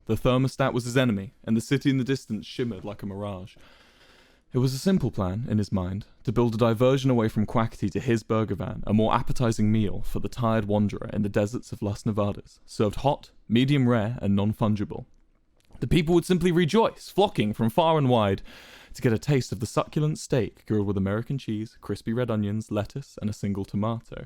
The thermostat was his enemy, and the city in the distance shimmered like a mirage. It was a simple plan, in his mind, to build a diversion away from Quackity to his burger van, a more appetizing meal for the tired wanderer in the deserts of Las Nevadas, served hot, medium rare, and non-fungible. The people would simply rejoice, flocking from far and wide to get a taste of the succulent steak grilled with American cheese, crispy red onions, lettuce, and a single tomato.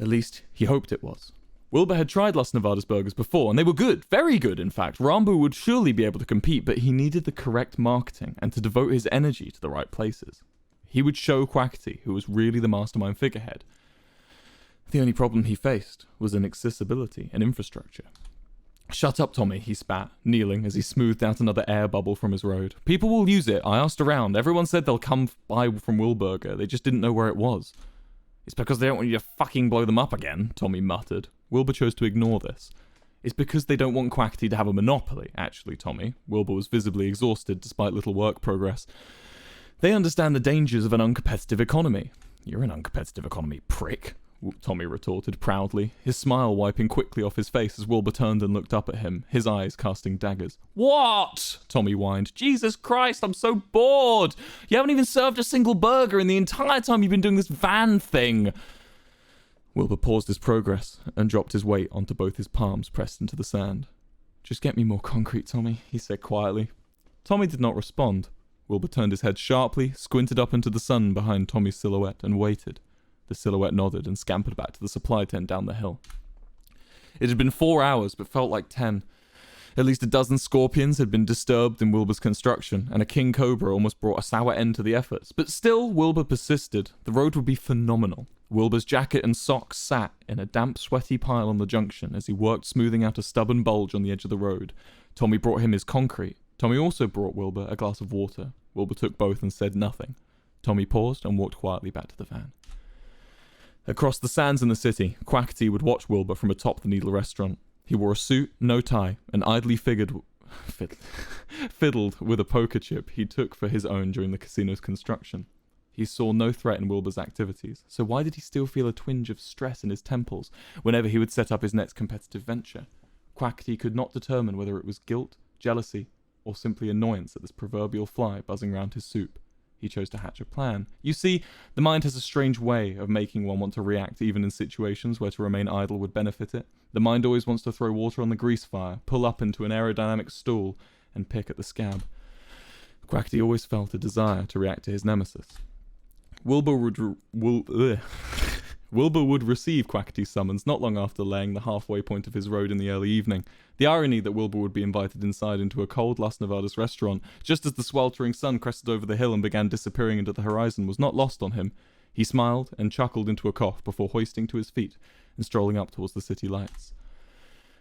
At least, he hoped it was. Wilbur had tried Las Nevadas burgers before, and they were good, very good in fact. Rambo would surely be able to compete, but he needed the correct marketing and to devote his energy to the right places. He would show Quackity who was really the mastermind figurehead. The only problem he faced was inaccessibility and infrastructure. "Shut up, Tommy," he spat, kneeling as he smoothed out another air bubble from his road. "People will use it. I asked around. Everyone said they'll come by from Wilburger. They just didn't know where it was." "It's because they don't want you to fucking blow them up again," Tommy muttered. Wilbur chose to ignore this. "It's because they don't want Quackity to have a monopoly, actually, Tommy." Wilbur was visibly exhausted despite little work progress. "They understand the dangers of an uncompetitive economy." "You're an uncompetitive economy, prick," Tommy retorted proudly, his smile wiping quickly off his face as Wilbur turned and looked up at him, his eyes casting daggers. "What?" Tommy whined. "Jesus Christ, I'm so bored! You haven't even served a single burger in the entire time you've been doing this van thing!" Wilbur paused his progress and dropped his weight onto both his palms pressed into the sand. "Just get me more concrete, Tommy," he said quietly. Tommy did not respond. Wilbur turned his head sharply, squinted up into the sun behind Tommy's silhouette, and waited. The silhouette nodded and scampered back to the supply tent down the hill. It had been 4 hours, but felt like 10. At least a dozen scorpions had been disturbed in Wilbur's construction, and a king cobra almost brought a sour end to the efforts. But still, Wilbur persisted. The road would be phenomenal. Wilbur's jacket and socks sat in a damp, sweaty pile on the junction as he worked smoothing out a stubborn bulge on the edge of the road. Tommy brought him his concrete. Tommy also brought Wilbur a glass of water. Wilbur took both and said nothing. Tommy paused and walked quietly back to the van. Across the sands in the city, Quackity would watch Wilbur from atop the Needle restaurant. He wore a suit, no tie, and idly fiddled with a poker chip he took for his own during the casino's construction. He saw no threat in Wilbur's activities, so why did he still feel a twinge of stress in his temples whenever he would set up his next competitive venture? Quackity could not determine whether it was guilt, jealousy, or simply annoyance at this proverbial fly buzzing round his soup. He chose to hatch a plan. You see, the mind has a strange way of making one want to react even in situations where to remain idle would benefit it. The mind always wants to throw water on the grease fire, pull up into an aerodynamic stool, and pick at the scab. Quackity always felt a desire to react to his nemesis. Wilbur would receive Quackity's summons not long after laying the halfway point of his road in the early evening. The irony that Wilbur would be invited inside into a cold Las Nevadas restaurant just as the sweltering sun crested over the hill and began disappearing into the horizon was not lost on him. He smiled and chuckled into a cough before hoisting to his feet and strolling up towards the city lights.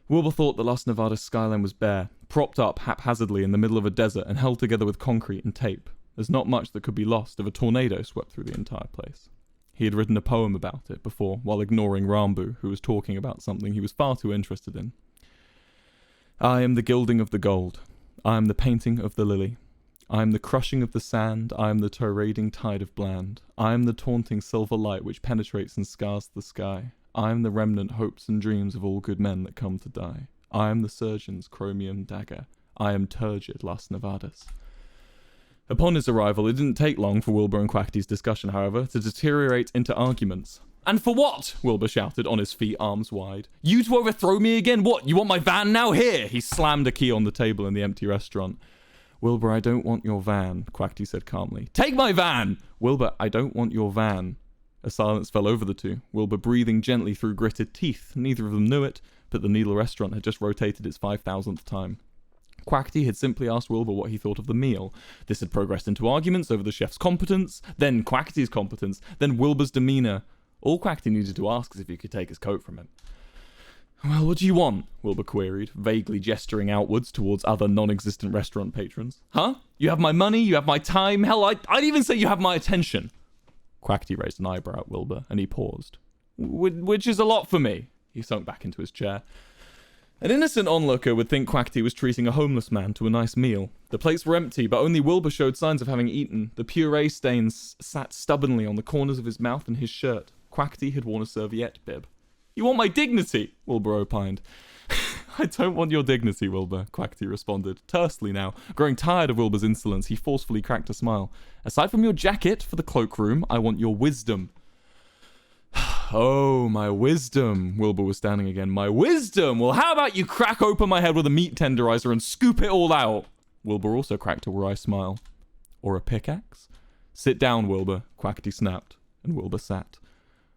Wilbur thought the Las Nevadas skyline was bare, propped up haphazardly in the middle of a desert and held together with concrete and tape. There's not much that could be lost if a tornado swept through the entire place. He had written a poem about it before, while ignoring Rambu, who was talking about something he was far too interested in. "I am the gilding of the gold. I am the painting of the lily. I am the crushing of the sand. I am the torrading tide of bland. I am the taunting silver light which penetrates and scars the sky. I am the remnant hopes and dreams of all good men that come to die. I am the surgeon's chromium dagger. I am turgid Las Nevadas." Upon his arrival, it didn't take long for Wilbur and Quackity's discussion, however, to deteriorate into arguments. "And for what?" Wilbur shouted, on his feet, arms wide. "You to overthrow me again? What, you want my van now? Here!" He slammed a key on the table in the empty restaurant. "Wilbur, I don't want your van," Quackity said calmly. "Take my van!" "Wilbur, I don't want your van." A silence fell over the two, Wilbur breathing gently through gritted teeth. Neither of them knew it, but the Needle restaurant had just rotated its 5,000th time. Quackity had simply asked Wilbur what he thought of the meal. This had progressed into arguments over the chef's competence, then Quackity's competence, then Wilbur's demeanour. All Quackity needed to ask is if he could take his coat from him. "Well, what do you want?" Wilbur queried, vaguely gesturing outwards towards other non-existent restaurant patrons. "Huh? You have my money, you have my time, hell, I'd even say you have my attention." Quackity raised an eyebrow at Wilbur, and he paused. "Which is a lot for me." He sunk back into his chair. An innocent onlooker would think Quackity was treating a homeless man to a nice meal. The plates were empty, but only Wilbur showed signs of having eaten. The puree stains sat stubbornly on the corners of his mouth and his shirt. Quackity had worn a serviette bib. "You want my dignity?" Wilbur opined. I don't want your dignity, Wilbur, Quackity responded, tersely now. Growing tired of Wilbur's insolence, he forcefully cracked a smile. Aside from your jacket for the cloakroom, I want your wisdom. Oh, my wisdom. Wilbur was standing again. My wisdom! Well, how about you crack open my head with a meat tenderizer and scoop it all out? Wilbur also cracked a wry smile. Or a pickaxe? Sit down, Wilbur, Quackity snapped, and Wilbur sat.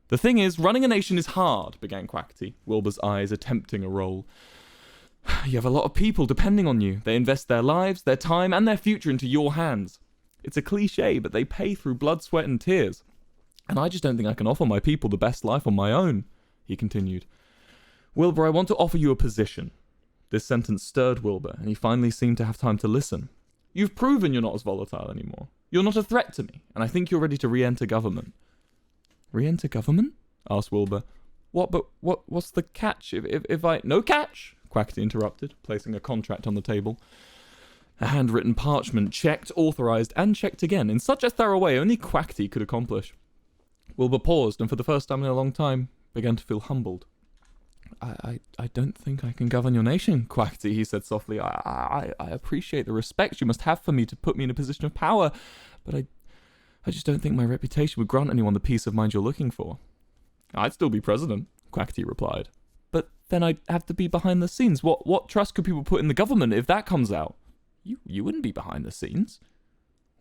The thing is, running a nation is hard, began Quackity, Wilbur's eyes attempting a roll. You have a lot of people depending on you. They invest their lives, their time, and their future into your hands. It's a cliche, but they pay through blood, sweat, and tears. And I just don't think I can offer my people the best life on my own, he continued. Wilbur, I want to offer you a position. This sentence stirred Wilbur, and he finally seemed to have time to listen. You've proven you're not as volatile anymore. You're not a threat to me, and I think you're ready to re-enter government. Re-enter government? Asked Wilbur. What's the catch? If I... No catch, Quackity interrupted, placing a contract on the table. A handwritten parchment, checked, authorized, and checked again, in such a thorough way only Quackity could accomplish. Wilbur paused, and for the first time in a long time, began to feel humbled. I don't think I can govern your nation, Quackity, he said softly. I appreciate the respect you must have for me to put me in a position of power, but I just don't think my reputation would grant anyone the peace of mind you're looking for. I'd still be president, Quackity replied. But then I'd have to be behind the scenes. What trust could people put in the government if that comes out? You wouldn't be behind the scenes.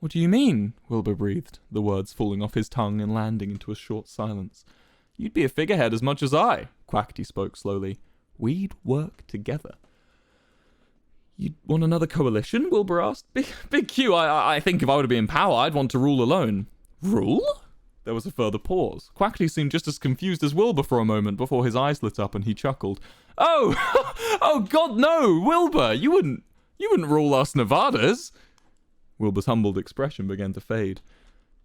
What do you mean? Wilbur breathed, the words falling off his tongue and landing into a short silence. You'd be a figurehead as much as I, Quackity spoke slowly. We'd work together. You'd want another coalition? Wilbur asked. Big Q, I think if I were to be in power, I'd want to rule alone. Rule? There was a further pause. Quackity seemed just as confused as Wilbur for a moment before his eyes lit up and he chuckled. Oh, oh God, no, Wilbur, you wouldn't rule us Nevadas. Wilbur's humbled expression began to fade.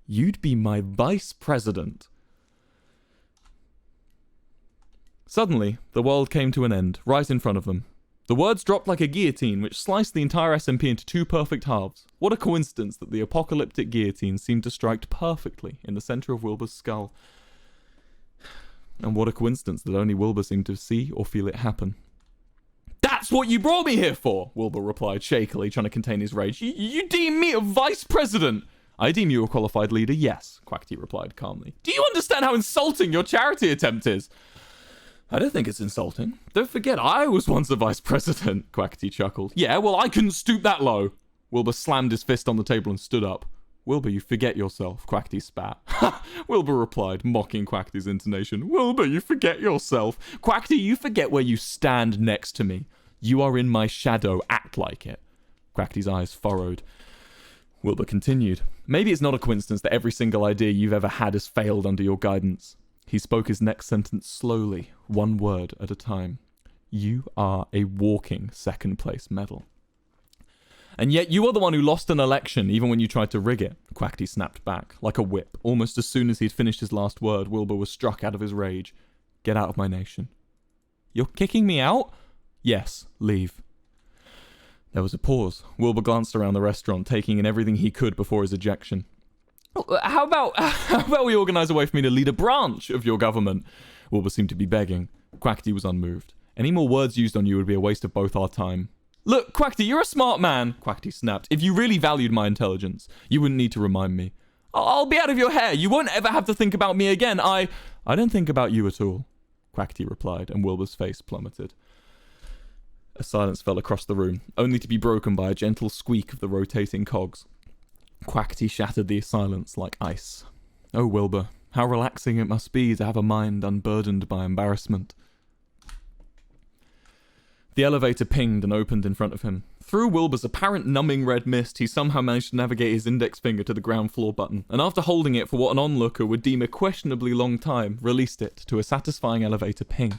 You'd be my vice president. Suddenly, the world came to an end, right in front of them. The words dropped like a guillotine, which sliced the entire SMP into two perfect halves. What a coincidence that the apocalyptic guillotine seemed to strike perfectly in the center of Wilbur's skull. And what a coincidence that only Wilbur seemed to see or feel it happen. That's what you brought me here for, Wilbur replied shakily, trying to contain his rage. You deem me a vice president? I deem you a qualified leader, yes, Quackity replied calmly. Do you understand how insulting your charity attempt is? I don't think it's insulting. Don't forget, I was once a vice president, Quackity chuckled. Yeah, well, I couldn't stoop that low. Wilbur slammed his fist on the table and stood up. Wilbur, you forget yourself, Quackity spat. Ha! Wilbur replied, mocking Quackity's intonation. Wilbur, you forget yourself. Quackity, you forget where you stand next to me. You are in my shadow. Act like it. Quackity's eyes furrowed. Wilbur continued. Maybe it's not a coincidence that every single idea you've ever had has failed under your guidance. He spoke his next sentence slowly, one word at a time. You are a walking second-place medal. And yet you are the one who lost an election, even when you tried to rig it, Quackity snapped back, like a whip. Almost as soon as he'd finished his last word, Wilbur was struck out of his rage. Get out of my nation. You're kicking me out? Yes, leave. There was a pause. Wilbur glanced around the restaurant, taking in everything he could before his ejection. How about we organise a way for me to lead a branch of your government? Wilbur seemed to be begging. Quackity was unmoved. Any more words used on you would be a waste of both our time. Look, Quackity, you're a smart man, Quackity snapped. If you really valued my intelligence, you wouldn't need to remind me. I'll be out of your hair. You won't ever have to think about me again. I don't think about you at all, Quackity replied, and Wilbur's face plummeted. A silence fell across the room, only to be broken by a gentle squeak of the rotating cogs. Quackity shattered the silence like ice. Oh, Wilbur, how relaxing it must be to have a mind unburdened by embarrassment. The elevator pinged and opened in front of him. Through Wilbur's apparent numbing red mist, he somehow managed to navigate his index finger to the ground floor button, and after holding it for what an onlooker would deem a questionably long time, released it to a satisfying elevator ping.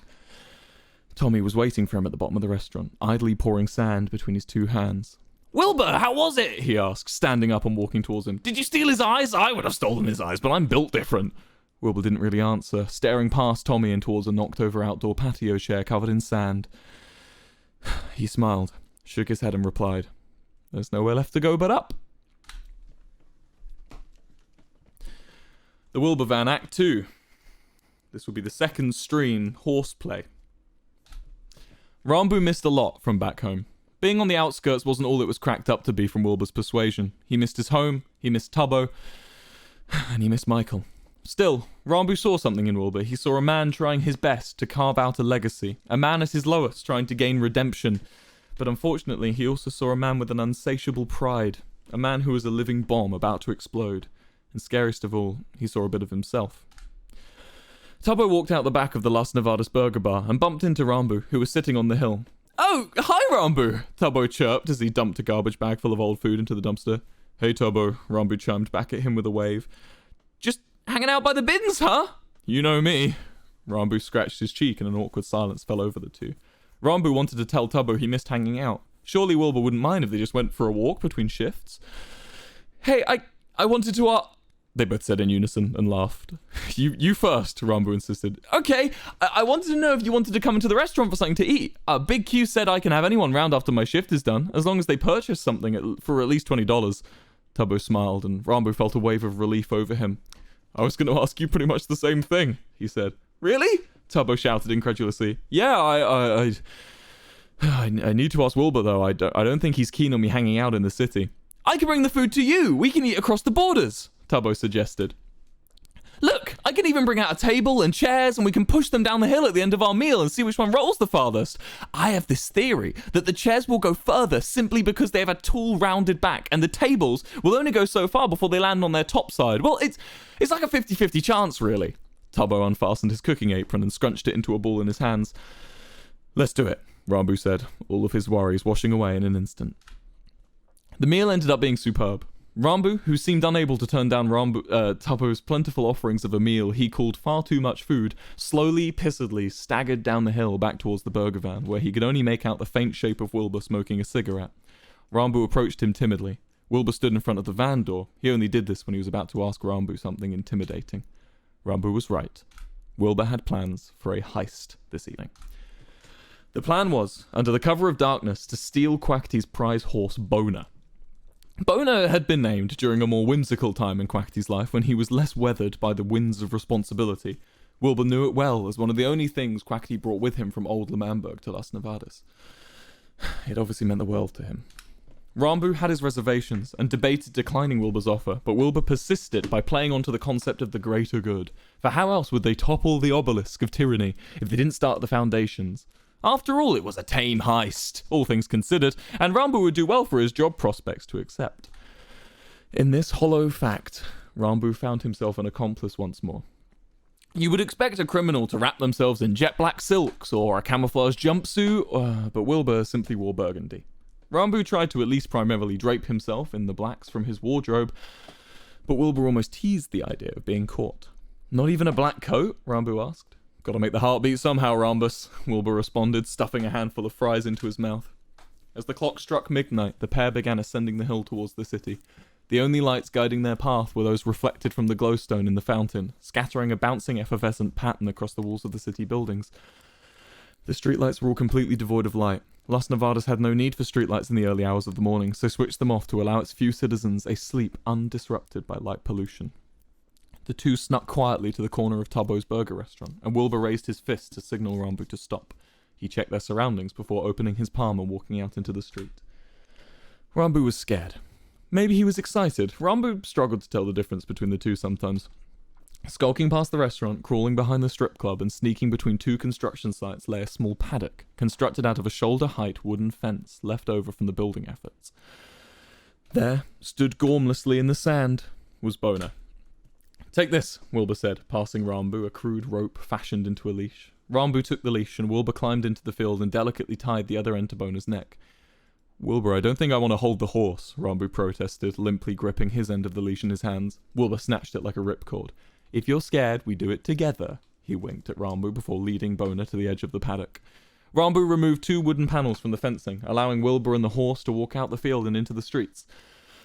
Tommy was waiting for him at the bottom of the restaurant, idly pouring sand between his two hands. Wilbur, how was it? He asked, standing up and walking towards him. Did you steal his eyes? I would have stolen his eyes, but I'm built different. Wilbur didn't really answer, staring past Tommy and towards a knocked-over outdoor patio chair covered in sand. He smiled, shook his head and replied, There's nowhere left to go but up. The Wilbur Van Act 2. This will be the second stream horseplay. Rambu missed a lot from back home. Being on the outskirts wasn't all it was cracked up to be from Wilbur's persuasion. He missed his home, he missed Tubbo, and he missed Michael. Still, Rambu saw something in Wilbur. He saw a man trying his best to carve out a legacy, a man at his lowest trying to gain redemption. But unfortunately, he also saw a man with an insatiable pride, a man who was a living bomb about to explode. And scariest of all, he saw a bit of himself. Tubbo walked out the back of the Las Nevadas burger bar and bumped into Rambu, who was sitting on the hill. "Oh, hi Rambu," Tubbo chirped as he dumped a garbage bag full of old food into the dumpster. "Hey Tubbo," Rambu chimed back at him with a wave. "Just hanging out by the bins, huh?" "You know me." Rambu scratched his cheek and an awkward silence fell over the two. Rambu wanted to tell Tubbo he missed hanging out. Surely Wilbur wouldn't mind if they just went for a walk between shifts. "Hey, I wanted to They both said in unison and laughed. You first," Rambu insisted. "Okay, I wanted to know if you wanted to come into the restaurant for something to eat. Big Q said I can have anyone round after my shift is done, as long as they purchase something for at least $20. Tubbo smiled, and Rambu felt a wave of relief over him. "I was going to ask you pretty much the same thing," he said. "Really?" Tubbo shouted incredulously. "Yeah, I need to ask Wilbur, though. I don't think he's keen on me hanging out in the city." "I can bring the food to you. We can eat across the borders," Tubbo suggested. "Look, I can even bring out a table and chairs and we can push them down the hill at the end of our meal and see which one rolls the farthest. I have this theory that the chairs will go further simply because they have a tall, rounded back, and the tables will only go so far before they land on their top side. Well, it's like a 50-50 chance, really." Tubbo unfastened his cooking apron and scrunched it into a ball in his hands. "Let's do it," Rambu said, all of his worries washing away in an instant. The meal ended up being superb. Rambu, who seemed unable to turn down Tubbo's plentiful offerings of a meal he called far too much food, slowly, pissedly staggered down the hill back towards the burger van, where he could only make out the faint shape of Wilbur smoking a cigarette. Rambu approached him timidly. Wilbur stood in front of the van door. He only did this when he was about to ask Rambu something intimidating. Rambu was right. Wilbur had plans for a heist this evening. The plan was, under the cover of darkness, to steal Quackity's prize horse, Boner. Boner had been named during a more whimsical time in Quackity's life when he was less weathered by the winds of responsibility. Wilbur knew it well as one of the only things Quackity brought with him from old L'Manberg to Las Nevadas. It obviously meant the world to him. Rambu had his reservations and debated declining Wilbur's offer, but Wilbur persisted by playing onto the concept of the greater good. For how else would they topple the obelisk of tyranny if they didn't start the foundations? After all, it was a tame heist, all things considered, and Rambu would do well for his job prospects to accept. In this hollow fact, Rambu found himself an accomplice once more. You would expect a criminal to wrap themselves in jet black silks or a camouflage jumpsuit, but Wilbur simply wore burgundy. Rambu tried to at least primarily drape himself in the blacks from his wardrobe, but Wilbur almost teased the idea of being caught. "Not even a black coat?" Rambu asked. "Gotta make the heart beat somehow, Rambus," Wilbur responded, stuffing a handful of fries into his mouth. As the clock struck midnight, the pair began ascending the hill towards the city. The only lights guiding their path were those reflected from the glowstone in the fountain, scattering a bouncing effervescent pattern across the walls of the city buildings. The streetlights were all completely devoid of light. Las Nevadas had no need for streetlights in the early hours of the morning, so switched them off to allow its few citizens a sleep undisrupted by light pollution. The two snuck quietly to the corner of Tubbo's burger restaurant, and Wilbur raised his fist to signal Rambu to stop. He checked their surroundings before opening his palm and walking out into the street. Rambu was scared. Maybe he was excited. Rambu struggled to tell the difference between the two sometimes. Skulking past the restaurant, crawling behind the strip club, and sneaking between two construction sites lay a small paddock, constructed out of a shoulder-height wooden fence left over from the building efforts. There, stood gormlessly in the sand, was Boner. "Take this," Wilbur said, passing Rambu a crude rope fashioned into a leash. Rambu took the leash, and Wilbur climbed into the field and delicately tied the other end to Boner's neck. "Wilbur, I don't think I want to hold the horse," Rambu protested, limply gripping his end of the leash in his hands. Wilbur snatched it like a ripcord. "If you're scared, we do it together," he winked at Rambu before leading Boner to the edge of the paddock. Rambu removed two wooden panels from the fencing, allowing Wilbur and the horse to walk out the field and into the streets.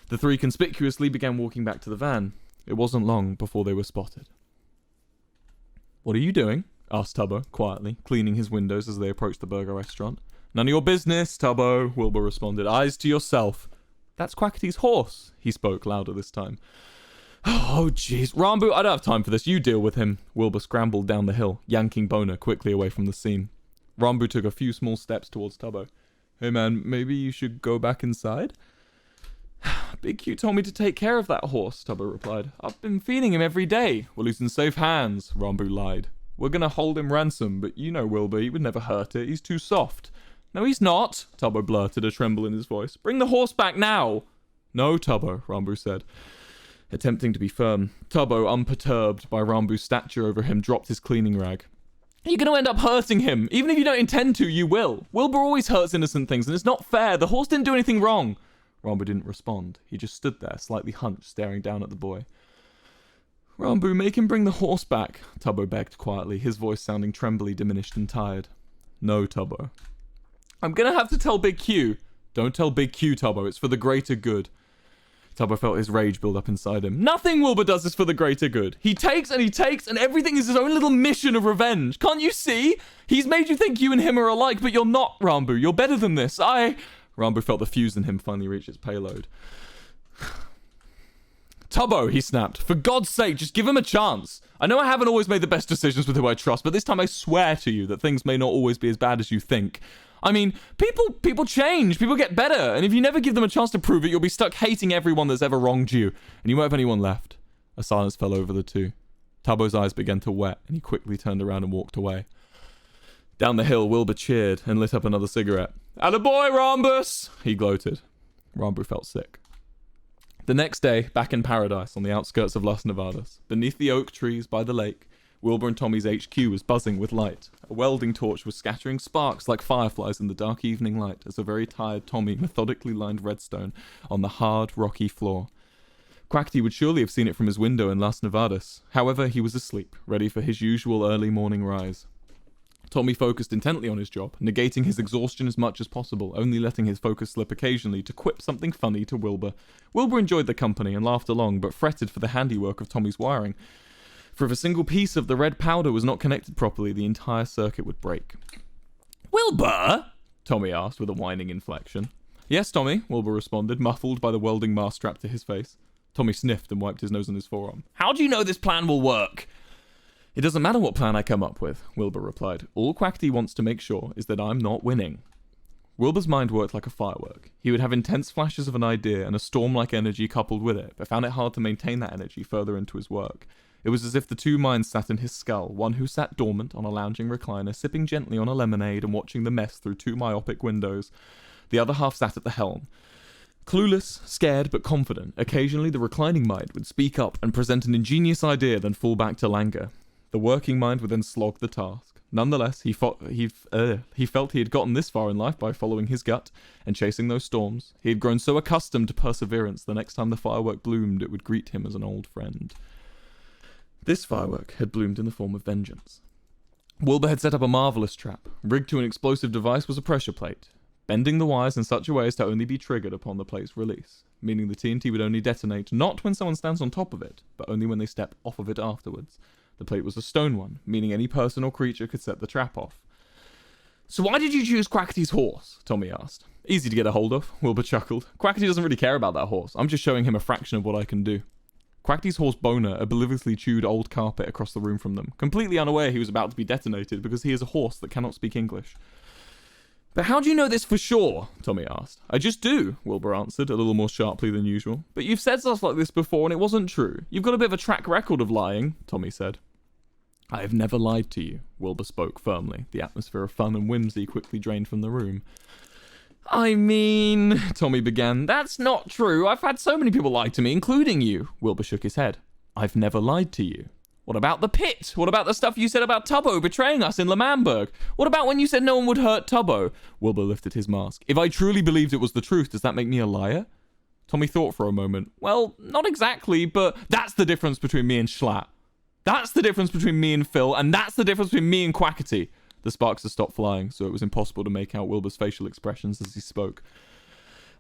The three conspicuously began walking back to the van. It wasn't long before they were spotted. "What are you doing?" asked Tubbo, quietly, cleaning his windows as they approached the burger restaurant. "None of your business, Tubbo," Wilbur responded. "Eyes to yourself." "That's Quackity's horse," he spoke louder this time. "Oh, jeez. Rambu, I don't have time for this. You deal with him." Wilbur scrambled down the hill, yanking Boner quickly away from the scene. Rambu took a few small steps towards Tubbo. Hey man, maybe you should go back inside? Big Q told me to take care of that horse, Tubbo replied. I've been feeding him every day. Well, he's in safe hands, Rambu lied. We're gonna hold him ransom, but you know Wilbur, he would never hurt it. He's too soft. No, he's not, Tubbo blurted, a tremble in his voice. Bring the horse back now. No, Tubbo, Rambu said, attempting to be firm. Tubbo, unperturbed by Rambu's stature over him, dropped his cleaning rag. You're going to end up hurting him. Even if you don't intend to, you will. Wilbur always hurts innocent things, and it's not fair. The horse didn't do anything wrong. Rambu didn't respond. He just stood there, slightly hunched, staring down at the boy. Rambu, make him bring the horse back, Tubbo begged quietly, his voice sounding trembly, diminished, and tired. No, Tubbo. I'm going to have to tell Big Q. Don't tell Big Q, Tubbo. It's for the greater good. Tubbo felt his rage build up inside him. Nothing Wilbur does is for the greater good. He takes, and everything is his own little mission of revenge. Can't you see? He's made you think you and him are alike, but you're not, Rambu. You're better than this. Rambu felt the fuse in him finally reach its payload. Tubbo, he snapped. For God's sake, just give him a chance. I know I haven't always made the best decisions with who I trust, but this time I swear to you that things may not always be as bad as you think. I mean, people change, people get better, and if you never give them a chance to prove it, you'll be stuck hating everyone that's ever wronged you, and you won't have anyone left. A silence fell over the two. Tubbo's eyes began to wet, and he quickly turned around and walked away. Down the hill, Wilbur cheered and lit up another cigarette. Attaboy, Rambus! He gloated. Rambu felt sick. The next day, back in paradise on the outskirts of Las Nevadas, beneath the oak trees by the lake, Wilbur and Tommy's HQ was buzzing with light. A welding torch was scattering sparks like fireflies in the dark evening light as a very tired Tommy methodically lined redstone on the hard, rocky floor. Quackity would surely have seen it from his window in Las Nevadas. However, he was asleep, ready for his usual early morning rise. Tommy focused intently on his job, negating his exhaustion as much as possible, only letting his focus slip occasionally to quip something funny to Wilbur. Wilbur enjoyed the company and laughed along, but fretted for the handiwork of Tommy's wiring. For if a single piece of the red powder was not connected properly, the entire circuit would break. Wilbur? Tommy asked with a whining inflection. Yes, Tommy, Wilbur responded, muffled by the welding mask strapped to his face. Tommy sniffed and wiped his nose on his forearm. How do you know this plan will work? It doesn't matter what plan I come up with, Wilbur replied. All Quackity wants to make sure is that I'm not winning. Wilbur's mind worked like a firework. He would have intense flashes of an idea and a storm-like energy coupled with it, but found it hard to maintain that energy further into his work. It was as if the two minds sat in his skull, one who sat dormant on a lounging recliner, sipping gently on a lemonade and watching the mess through two myopic windows. The other half sat at the helm. Clueless, scared, but confident, occasionally the reclining mind would speak up and present an ingenious idea, then fall back to languor. The working mind would then slog the task. Nonetheless, he felt he had gotten this far in life by following his gut and chasing those storms. He had grown so accustomed to perseverance, the next time the firework bloomed, it would greet him as an old friend. This firework had bloomed in the form of vengeance. Wilbur had set up a marvelous trap. Rigged to an explosive device was a pressure plate, bending the wires in such a way as to only be triggered upon the plate's release, meaning the TNT would only detonate not when someone stands on top of it, but only when they step off of it afterwards. The plate was a stone one, meaning any person or creature could set the trap off. So why did you choose Quackity's horse? Tommy asked. Easy to get a hold of, Wilbur chuckled. Quackity doesn't really care about that horse. I'm just showing him a fraction of what I can do. Quackity's horse Boner obliviously chewed old carpet across the room from them, completely unaware he was about to be detonated because he is a horse that cannot speak English. But how do you know this for sure? Tommy asked. I just do, Wilbur answered, a little more sharply than usual. But you've said stuff like this before and it wasn't true. You've got a bit of a track record of lying, Tommy said. I have never lied to you, Wilbur spoke firmly. The atmosphere of fun and whimsy quickly drained from the room. I mean, Tommy began, that's not true. I've had so many people lie to me, including you. Wilbur shook his head. I've never lied to you. What about the pit? What about the stuff you said about Tubbo betraying us in L'Manberg? What about when you said no one would hurt Tubbo? Wilbur lifted his mask. If I truly believed it was the truth, does that make me a liar? Tommy thought for a moment. Well, not exactly, but that's the difference between me and Schlatt. That's the difference between me and Phil, and that's the difference between me and Quackity. The sparks had stopped flying, so it was impossible to make out Wilbur's facial expressions as he spoke.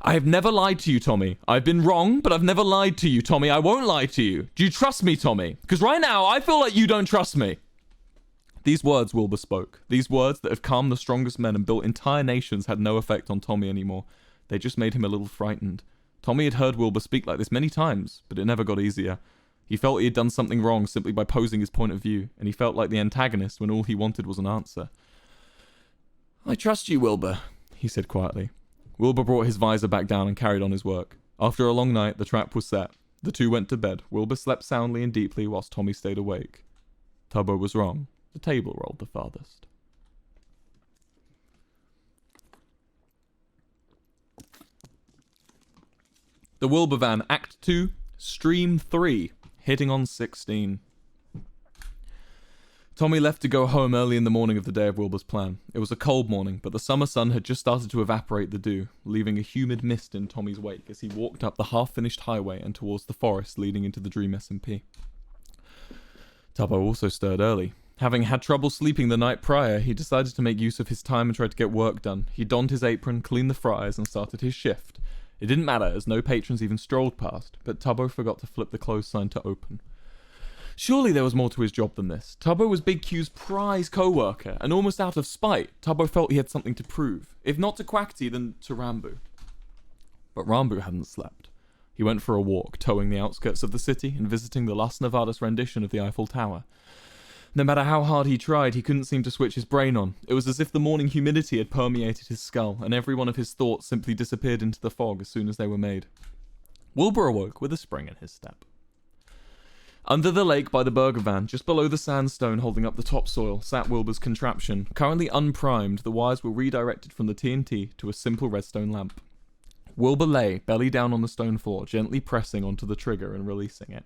I have never lied to you, Tommy. I've been wrong, but I've never lied to you, Tommy. I won't lie to you. Do you trust me, Tommy? Because right now, I feel like you don't trust me. These words Wilbur spoke, these words that have calmed the strongest men and built entire nations, had no effect on Tommy anymore. They just made him a little frightened. Tommy had heard Wilbur speak like this many times, but it never got easier. He felt he had done something wrong simply by posing his point of view, and he felt like the antagonist when all he wanted was an answer. I trust you, Wilbur, he said quietly. Wilbur brought his visor back down and carried on his work. After a long night, the trap was set. The two went to bed. Wilbur slept soundly and deeply whilst Tommy stayed awake. Tubbo was wrong. The table rolled the farthest. The Wilbur Van, Act 2, Stream 3, hitting on 16. Tommy left to go home early in the morning of the day of Wilbur's plan. It was a cold morning, but the summer sun had just started to evaporate the dew, leaving a humid mist in Tommy's wake as he walked up the half-finished highway and towards the forest leading into the Dream SMP. Tubbo also stirred early. Having had trouble sleeping the night prior, he decided to make use of his time and try to get work done. He donned his apron, cleaned the fryers, and started his shift. It didn't matter, as no patrons even strolled past, but Tubbo forgot to flip the close sign to open. Surely there was more to his job than this. Tubbo was Big Q's prize co-worker, and almost out of spite, Tubbo felt he had something to prove. If not to Quackity, then to Rambo. But Rambo hadn't slept. He went for a walk, towing the outskirts of the city and visiting the Las Nevadas rendition of the Eiffel Tower. No matter how hard he tried, he couldn't seem to switch his brain on. It was as if the morning humidity had permeated his skull, and every one of his thoughts simply disappeared into the fog as soon as they were made. Wilbur awoke with a spring in his step. Under the lake by the burger van, just below the sandstone holding up the topsoil, sat Wilbur's contraption. Currently unprimed, the wires were redirected from the TNT to a simple redstone lamp. Wilbur lay, belly down on the stone floor, gently pressing onto the trigger and releasing it.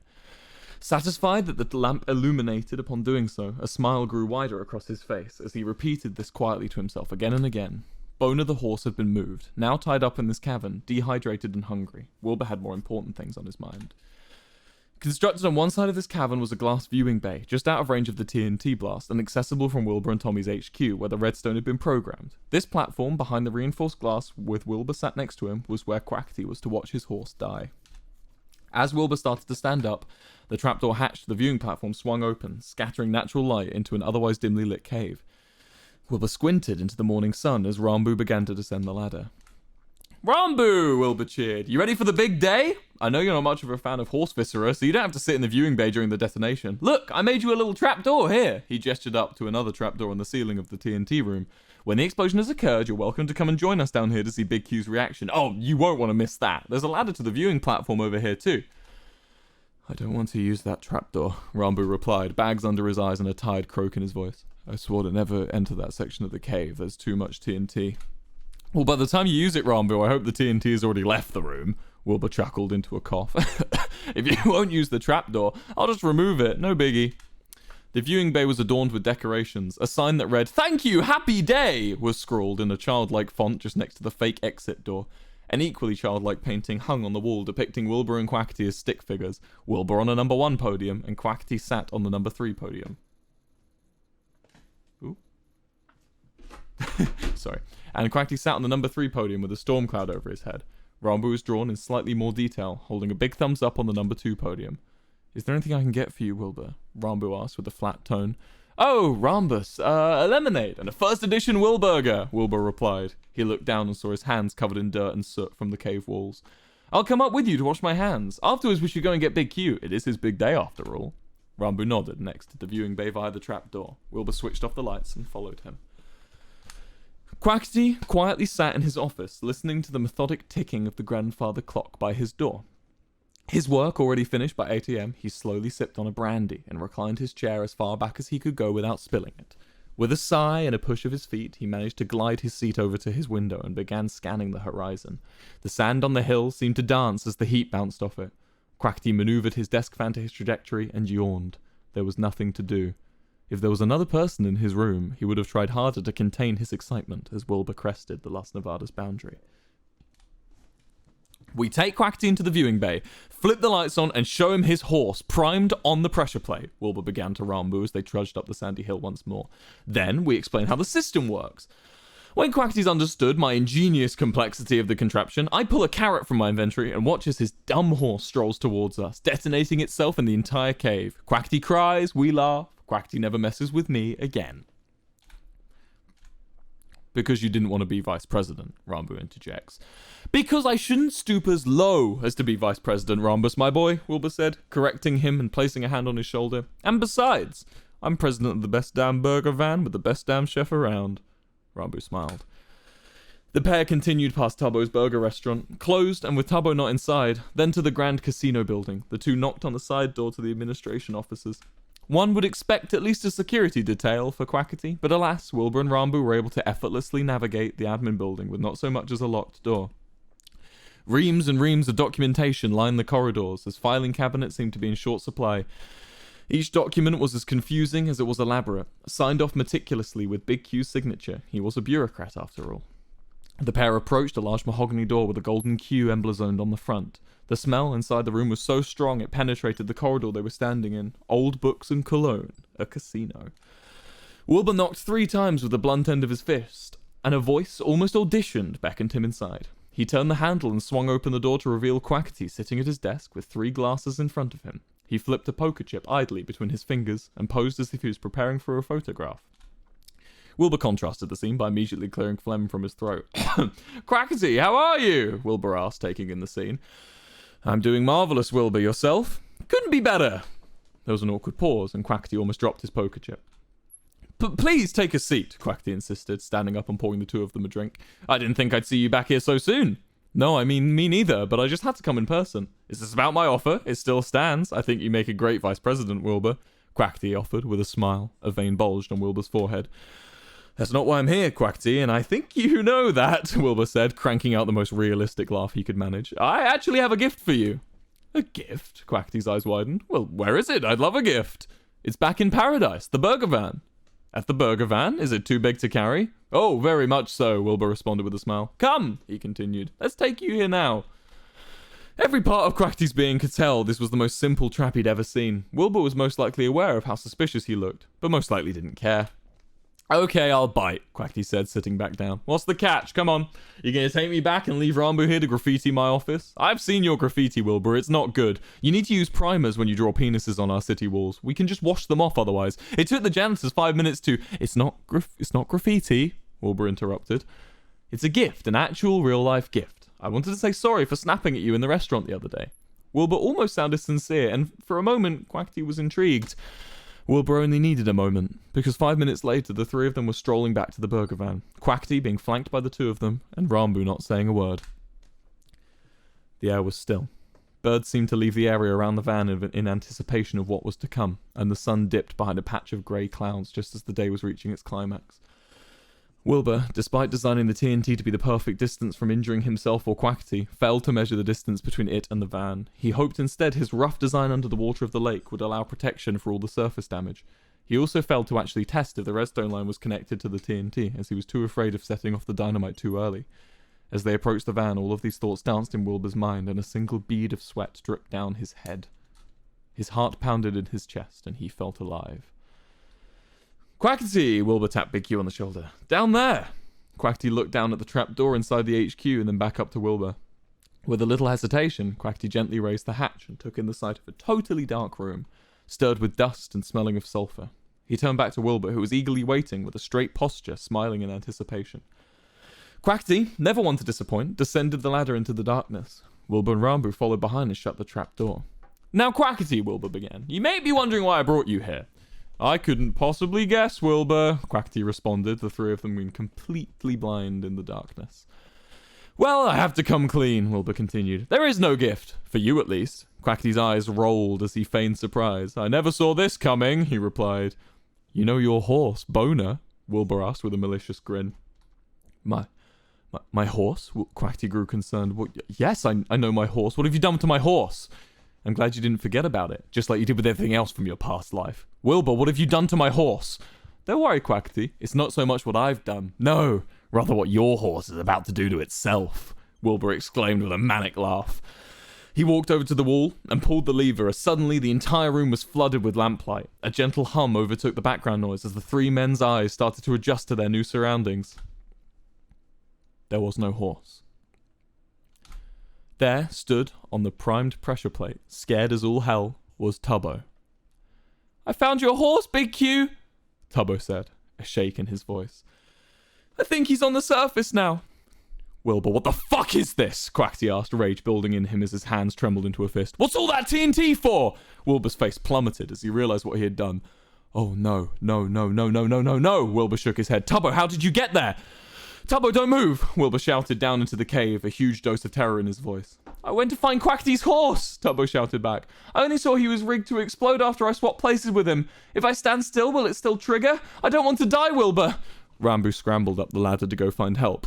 Satisfied that the lamp illuminated upon doing so, a smile grew wider across his face as he repeated this quietly to himself again and again. Boner the horse had been moved, now tied up in this cavern, dehydrated and hungry. Wilbur had more important things on his mind. Constructed on one side of this cavern was a glass viewing bay, just out of range of the TNT blast, and accessible from Wilbur and Tommy's HQ, where the redstone had been programmed. This platform, behind the reinforced glass with Wilbur sat next to him, was where Quackity was to watch his horse die. As Wilbur started to stand up, the trapdoor hatch to the viewing platform swung open, scattering natural light into an otherwise dimly lit cave. Wilbur squinted into the morning sun as Rambo began to descend the ladder. "Rambo!" Wilbur cheered. "You ready for the big day? I know you're not much of a fan of horse viscera, so you don't have to sit in the viewing bay during the detonation. Look, I made you a little trapdoor here." He gestured up to another trapdoor on the ceiling of the TNT room. "When the explosion has occurred, you're welcome to come and join us down here to see Big Q's reaction. Oh, you won't want to miss that. There's a ladder to the viewing platform over here too." "I don't want to use that trapdoor," Rambo replied, bags under his eyes and a tired croak in his voice. "I swore to never enter that section of the cave. There's too much TNT." "Well, by the time you use it, Rambo, I hope the TNT has already left the room," Wilbur chuckled into a cough. "If you won't use the trapdoor, I'll just remove it. No biggie." The viewing bay was adorned with decorations. A sign that read, "Thank you, happy day," was scrawled in a childlike font just next to the fake exit door. An equally childlike painting hung on the wall depicting Wilbur and Quackity as stick figures, Wilbur on a number 1 podium, and Quackity sat on the number 3 podium. Ooh. Sorry. And Quackity sat on the number 3 podium with a storm cloud over his head. Rambo was drawn in slightly more detail, holding a big thumbs up on the number 2 podium. "Is there anything I can get for you, Wilbur?" Rambo asked with a flat tone. "Oh, Rambus, a lemonade and a first edition Wilburger," Wilbur replied. He looked down and saw his hands covered in dirt and soot from the cave walls. "I'll come up with you to wash my hands. Afterwards we should go and get Big Q. It is his big day after all." Rambo nodded and exited the viewing bay via the trapdoor. Wilbur switched off the lights and followed him. Quackity quietly sat in his office, listening to the methodic ticking of the grandfather clock by his door. His work already finished by 8 a.m., he slowly sipped on a brandy and reclined his chair as far back as he could go without spilling it. With a sigh and a push of his feet, he managed to glide his seat over to his window and began scanning the horizon. The sand on the hill seemed to dance as the heat bounced off it. Quackity maneuvered his desk fan to his trajectory and yawned. There was nothing to do. If there was another person in his room, he would have tried harder to contain his excitement as Wilbur crested the Las Nevadas boundary. We take Quackity into the viewing bay, flip the lights on, and show him his horse primed on the pressure plate, Wilbur began to Rambo as they trudged up the sandy hill once more. Then we explain how the system works. When Quackity's understood my ingenious complexity of the contraption, I pull a carrot from my inventory and watch as his dumb horse strolls towards us, detonating itself in the entire cave. Quackity cries, we laugh. Quackity never messes with me again. "Because you didn't want to be vice president," Rambo interjects. "Because I shouldn't stoop as low as to be vice president, Rambus, my boy," Wilbur said, correcting him and placing a hand on his shoulder. "And besides, I'm president of the best damn burger van with the best damn chef around." Rambo smiled. The pair continued past Tubbo's burger restaurant, closed and with Tubbo not inside, then to the Grand Casino building. The two knocked on the side door to the administration offices. One would expect at least a security detail for Quackity, but alas, Wilbur and Rambo were able to effortlessly navigate the admin building with not so much as a locked door. Reams and reams of documentation lined the corridors, as filing cabinets seemed to be in short supply. Each document was as confusing as it was elaborate, signed off meticulously with Big Q's signature. He was a bureaucrat, after all. The pair approached a large mahogany door with a golden Q emblazoned on the front. The smell inside the room was so strong it penetrated the corridor they were standing in. Old books and cologne. A casino. Wilbur knocked 3 times with the blunt end of his fist, and a voice, almost auditioned, beckoned him inside. He turned the handle and swung open the door to reveal Quackity sitting at his desk with 3 glasses in front of him. He flipped a poker chip idly between his fingers and posed as if he was preparing for a photograph. Wilbur contrasted the scene by immediately clearing phlegm from his throat. Quackity, how are you? Wilbur asked, taking in the scene. I'm doing marvellous, Wilbur. Yourself? Couldn't be better. There was an awkward pause, and Quackity almost dropped his poker chip. Please take a seat, Quackity insisted, standing up and pouring the two of them a drink. I didn't think I'd see you back here so soon. No, I mean, me neither, but I just had to come in person. Is this about my offer? It still stands. I think you make a great vice president, Wilbur. Quackity offered, with a smile. A vein bulged on Wilbur's forehead. That's not why I'm here, Quackity, and I think you know that, Wilbur said, cranking out the most realistic laugh he could manage. I actually have a gift for you. A gift? Quackity's eyes widened. Well, where is it? I'd love a gift. It's back in paradise, the burger van. At the burger van? Is it too big to carry? Oh, very much so, Wilbur responded with a smile. Come, he continued. Let's take you here now. Every part of Quackity's being could tell this was the most simple trap he'd ever seen. Wilbur was most likely aware of how suspicious he looked, but most likely didn't care. Okay, I'll bite, Quackity said, sitting back down. What's the catch? Come on. You gonna take me back and leave Rambo here to graffiti my office? I've seen your graffiti, Wilbur. It's not good. You need to use primers when you draw penises on our city walls. We can just wash them off otherwise. It took the janitors 5 minutes to... It's not graffiti, Wilbur interrupted. It's a gift, an actual real-life gift. I wanted to say sorry for snapping at you in the restaurant the other day. Wilbur almost sounded sincere, and for a moment, Quackity was intrigued. Wilbur only needed a moment, because 5 minutes later the 3 of them were strolling back to the burger van, Quackity being flanked by the 2 of them, and Rambo not saying a word. The air was still. Birds seemed to leave the area around the van in anticipation of what was to come, and the sun dipped behind a patch of grey clouds just as the day was reaching its climax. Wilbur, despite designing the TNT to be the perfect distance from injuring himself or Quackity, failed to measure the distance between it and the van. He hoped instead his rough design under the water of the lake would allow protection for all the surface damage. He also failed to actually test if the redstone line was connected to the TNT, as he was too afraid of setting off the dynamite too early. As they approached the van, all of these thoughts danced in Wilbur's mind, and a single bead of sweat dripped down his head. His heart pounded in his chest, and he felt alive. Quackity! Wilbur tapped Big Q on the shoulder. Down there! Quackity looked down at the trapdoor inside the HQ and then back up to Wilbur. With a little hesitation, Quackity gently raised the hatch and took in the sight of a totally dark room, stirred with dust and smelling of sulphur. He turned back to Wilbur, who was eagerly waiting with a straight posture, smiling in anticipation. Quackity, never one to disappoint, descended the ladder into the darkness. Wilbur and Rambo followed behind and shut the trapdoor. Now, Quackity, Wilbur began, you may be wondering why I brought you here. I couldn't possibly guess, Wilbur, Quackity responded, the 3 of them being completely blind in the darkness. Well, I have to come clean, Wilbur continued. There is no gift, for you at least. Quackity's eyes rolled as he feigned surprise. I never saw this coming, he replied. You know your horse, Boner? Wilbur asked with a malicious grin. My horse? Quackity grew concerned. Well, yes, I know my horse. What have you done to my horse? I'm glad you didn't forget about it, just like you did with everything else from your past life. Wilbur, what have you done to my horse? Don't worry, Quackity. It's not so much what I've done. No, rather what your horse is about to do to itself, Wilbur exclaimed with a manic laugh. He walked over to the wall and pulled the lever as suddenly the entire room was flooded with lamplight. A gentle hum overtook the background noise as the 3 men's eyes started to adjust to their new surroundings. There was no horse. There stood on the primed pressure plate, scared as all hell, was Tubbo. I found your horse, Big Q, Tubbo said, a shake in his voice. I think he's on the surface now. Wilbur, what the fuck is this? Quackity asked, rage building in him as his hands trembled into a fist. What's all that TNT for? Wilbur's face plummeted as he realized what he had done. Oh, no, no, no, no, no, no, no, no, Wilbur shook his head. Tubbo, how did you get there? Tubbo, don't move, Wilbur shouted down into the cave, a huge dose of terror in his voice. I went to find Quackity's horse, Tubbo shouted back. I only saw he was rigged to explode after I swapped places with him. If I stand still, will it still trigger? I don't want to die, Wilbur. Ranboo scrambled up the ladder to go find help.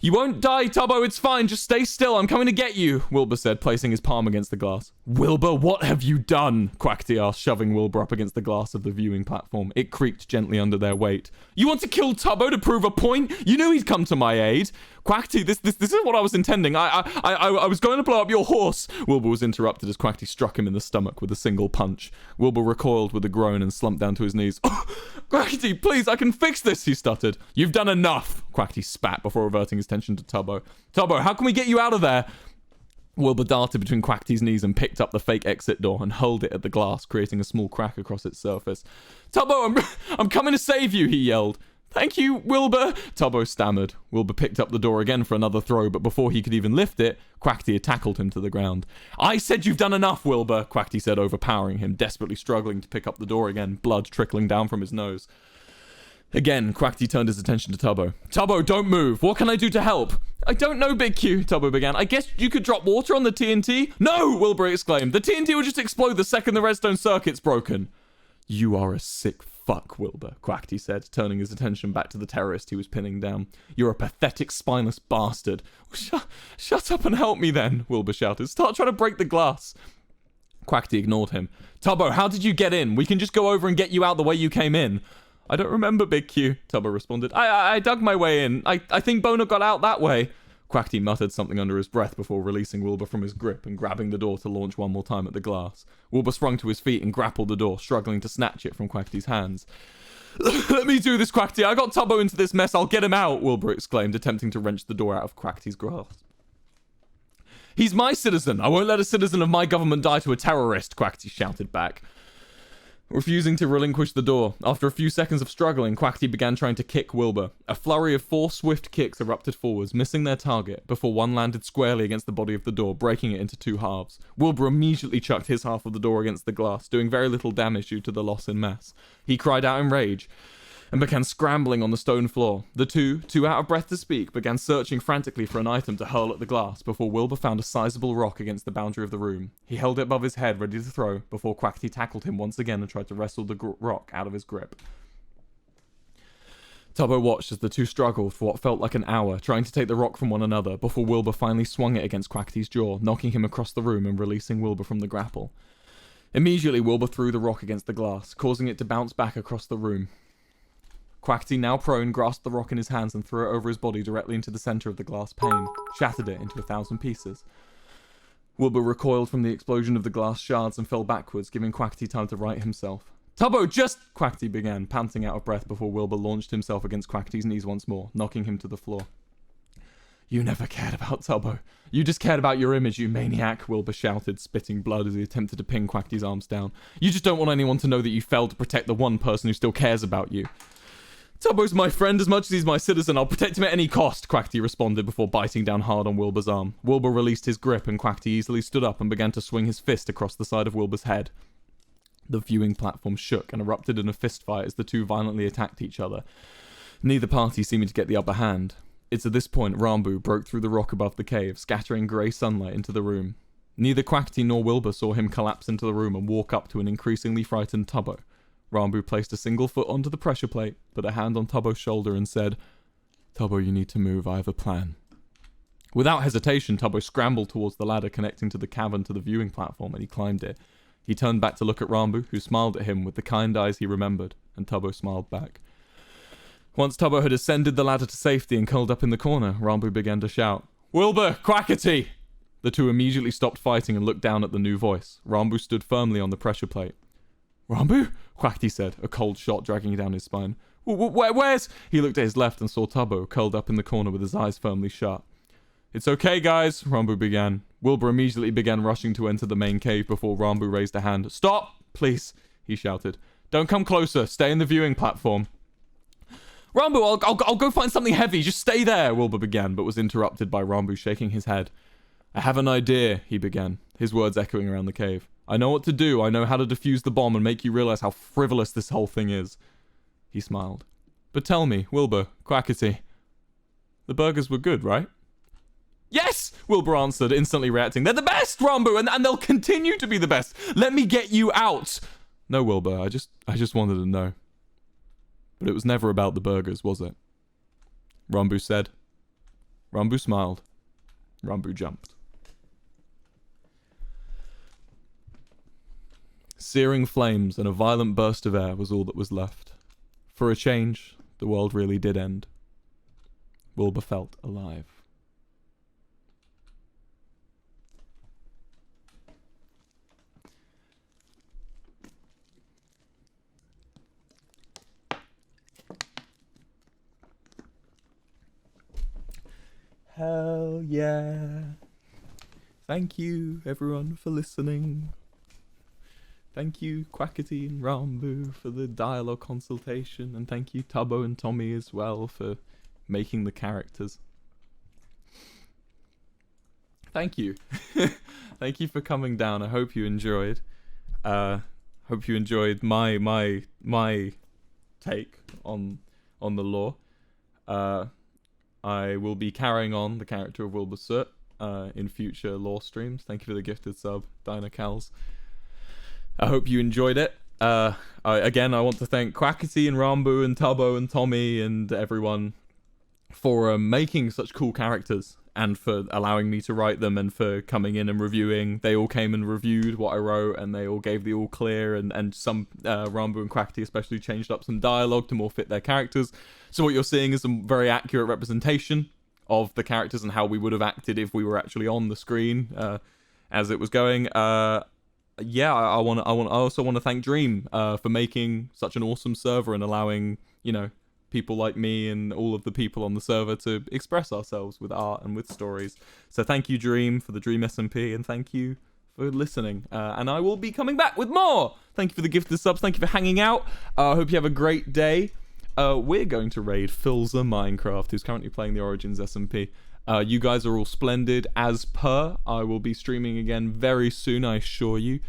You won't die, Tubbo, it's fine, just stay still, I'm coming to get you, Wilbur said, placing his palm against the glass. Wilbur, what have you done? Quackity asked, shoving Wilbur up against the glass of the viewing platform. It creaked gently under their weight. You want to kill Tubbo to prove a point? You knew he'd come to my aid. Quackity, this is what I was intending. I was going to blow up your horse. Wilbur was interrupted as Quackity struck him in the stomach with a single punch. Wilbur recoiled with a groan and slumped down to his knees. Oh, Quackity, please, I can fix this, he stuttered. You've done enough, Quackity spat before reverting his attention to Tubbo. Tubbo, how can we get you out of there? Wilbur darted between Quackity's knees and picked up the fake exit door and hurled it at the glass, creating a small crack across its surface. Tubbo, I'm coming to save you, he yelled. Thank you, Wilbur, Tubbo stammered. Wilbur picked up the door again for another throw, but before he could even lift it, Quackity had tackled him to the ground. I said you've done enough, Wilbur, Quackity said, overpowering him, desperately struggling to pick up the door again, blood trickling down from his nose. Again, Quackity turned his attention to Tubbo. Tubbo, don't move. What can I do to help? I don't know, Big Q, Tubbo began. I guess you could drop water on the TNT? No, Wilbur exclaimed. The TNT will just explode the second the redstone circuit's broken. You are a sick fuck, Wilbur, Quackity said, turning his attention back to the terrorist he was pinning down. You're a pathetic, spineless bastard. Shut up and help me then, Wilbur shouted. Start trying to break the glass. Quackity ignored him. Tubbo, how did you get in? We can just go over and get you out the way you came in. I don't remember, Big Q, Tubbo responded. I dug my way in. I think Boner got out that way. Quackity muttered something under his breath before releasing Wilbur from his grip and grabbing the door to launch one more time at the glass. Wilbur sprung to his feet and grappled the door, struggling to snatch it from Quackity's hands. Let me do this, Quackity. I got Tubbo into this mess. I'll get him out, Wilbur exclaimed, attempting to wrench the door out of Quackity's grasp. He's my citizen. I won't let a citizen of my government die to a terrorist, Quackity shouted back. Refusing to relinquish the door, after a few seconds of struggling, Quackity began trying to kick Wilbur. A flurry of 4 swift kicks erupted forwards, missing their target, before one landed squarely against the body of the door, breaking it into 2 halves. Wilbur immediately chucked his half of the door against the glass, doing very little damage due to the loss in mass. He cried out in rage and began scrambling on the stone floor. The two, too out of breath to speak, began searching frantically for an item to hurl at the glass before Wilbur found a sizable rock against the boundary of the room. He held it above his head, ready to throw, before Quackity tackled him once again and tried to wrestle the rock out of his grip. Tubbo watched as the two struggled for what felt like an hour, trying to take the rock from one another, before Wilbur finally swung it against Quackity's jaw, knocking him across the room and releasing Wilbur from the grapple. Immediately, Wilbur threw the rock against the glass, causing it to bounce back across the room. Quackity, now prone, grasped the rock in his hands and threw it over his body directly into the center of the glass pane, shattered it into 1,000 pieces. Wilbur recoiled from the explosion of the glass shards and fell backwards, giving Quackity time to right himself. Tubbo, just... Quackity began, panting out of breath before Wilbur launched himself against Quackity's knees once more, knocking him to the floor. You never cared about Tubbo. You just cared about your image, you maniac, Wilbur shouted, spitting blood as he attempted to pin Quackity's arms down. You just don't want anyone to know that you failed to protect the one person who still cares about you. Tubbo's my friend as much as he's my citizen. I'll protect him at any cost, Quackity responded before biting down hard on Wilbur's arm. Wilbur released his grip and Quackity easily stood up and began to swing his fist across the side of Wilbur's head. The viewing platform shook and erupted in a fistfight as the two violently attacked each other, neither party seeming to get the upper hand. It's at this point Ranboo broke through the rock above the cave, scattering grey sunlight into the room. Neither Quackity nor Wilbur saw him collapse into the room and walk up to an increasingly frightened Tubbo. Ranboo placed a single foot onto the pressure plate, put a hand on Tubbo's shoulder and said, Tubbo, you need to move. I have a plan. Without hesitation, Tubbo scrambled towards the ladder connecting to the cavern to the viewing platform, and he climbed it. He turned back to look at Ranboo, who smiled at him with the kind eyes he remembered, and Tubbo smiled back. Once Tubbo had ascended the ladder to safety and curled up in the corner, Ranboo began to shout, Wilbur, Quackity! The two immediately stopped fighting and looked down at the new voice. Ranboo stood firmly on the pressure plate. Ranboo? Quackity said, a cold shot dragging down his spine. Where's... He looked at his left and saw Tubbo, curled up in the corner with his eyes firmly shut. It's okay, guys, Ranboo began. Wilbur immediately began rushing to enter the main cave before Ranboo raised a hand. Stop! Please, he shouted. Don't come closer. Stay in the viewing platform. Ranboo, I'll go find something heavy. Just stay there, Wilbur began, but was interrupted by Ranboo shaking his head. I have an idea, he began, his words echoing around the cave. I know what to do. I know how to defuse the bomb and make you realize how frivolous this whole thing is. He smiled. But tell me, Wilbur, Quackity, the burgers were good, right? Yes, Wilbur answered, instantly reacting. They're the best, Rambo, and they'll continue to be the best. Let me get you out. No, Wilbur, I just wanted to know. But it was never about the burgers, was it? Rambo said. Rambo smiled. Rambo jumped. Searing flames and a violent burst of air was all that was left. For a change, the world really did end. Wilbur felt alive. Hell yeah. Thank you, everyone, for listening. Thank you, Quackity and Rambo, for the dialogue consultation. And thank you, Tubbo and Tommy, as well, for making the characters. Thank you. Thank you for coming down. I hope you enjoyed. Hope you enjoyed my take on the lore. I will be carrying on the character of Wilbursoot in future lore streams. Thank you for the gifted sub, Dynacals. I hope you enjoyed it. Again, I want to thank Quackity and Rambo and Tubbo and Tommy and everyone for making such cool characters and for allowing me to write them and for coming in and reviewing. They all came and reviewed what I wrote and they all gave the all clear, and some Rambo and Quackity especially changed up some dialogue to more fit their characters. So what you're seeing is a very accurate representation of the characters and how we would have acted if we were actually on the screen as it was going. Yeah, I also want to thank Dream for making such an awesome server and allowing, you know, people like me and all of the people on the server to express ourselves with art and with stories. So thank you, Dream, for the Dream SMP, and thank you for listening. And I will be coming back with more. Thank you for the gifted subs. Thank you for hanging out. I hope you have a great day. We're going to raid Philza Minecraft, who's currently playing the Origins SMP. You guys are all splendid as per. I will be streaming again very soon, I assure you.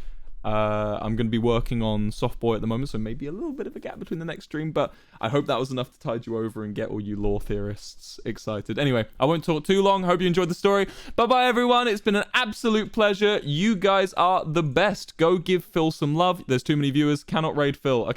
I'm going to be working on Softboy at the moment, so maybe a little bit of a gap between the next stream, but I hope that was enough to tide you over and get all you lore theorists excited. Anyway, I won't talk too long. Hope you enjoyed the story. Bye-bye, everyone. It's been an absolute pleasure. You guys are the best. Go give Phil some love. There's too many viewers. Cannot raid Phil. Okay.